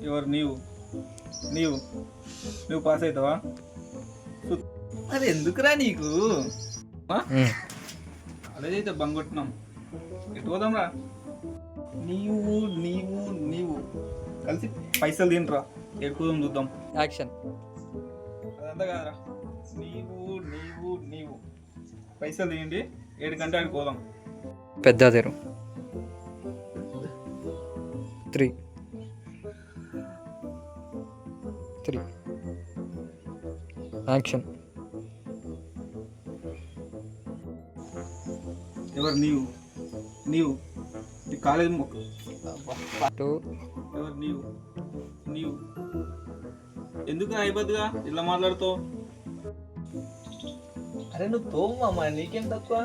ఎవరు నీవు నీవు నువ్వు పాస్ అవుతావా? అది ఎందుకురా నీకు? కాలేజ్ అయితే బంగ్ కొట్టినాం, ఎటు పోదాం రా? నీవు నీవు నీవు కలిసి పైసలు తింటరా, ఎక్కుదాం చూద్దాం. యాక్షన్. అదంతా కాదురా, నీవు నీవు నీవు పైసలు తీయండి, 7 గంటల ఆడికి పోదాం. పెద్ద తెరు 3 యాక్షన్. ఎవరు నీవు నీవు ఈ కాలేజ్ మొక్క 2 ఎవరు నీవు నీవు ఎందుకు అయిపోద్దిగా ఇలా మాట్లాడుతావు? అరే నువ్వు తోము మామ, నీకేం తక్కువ?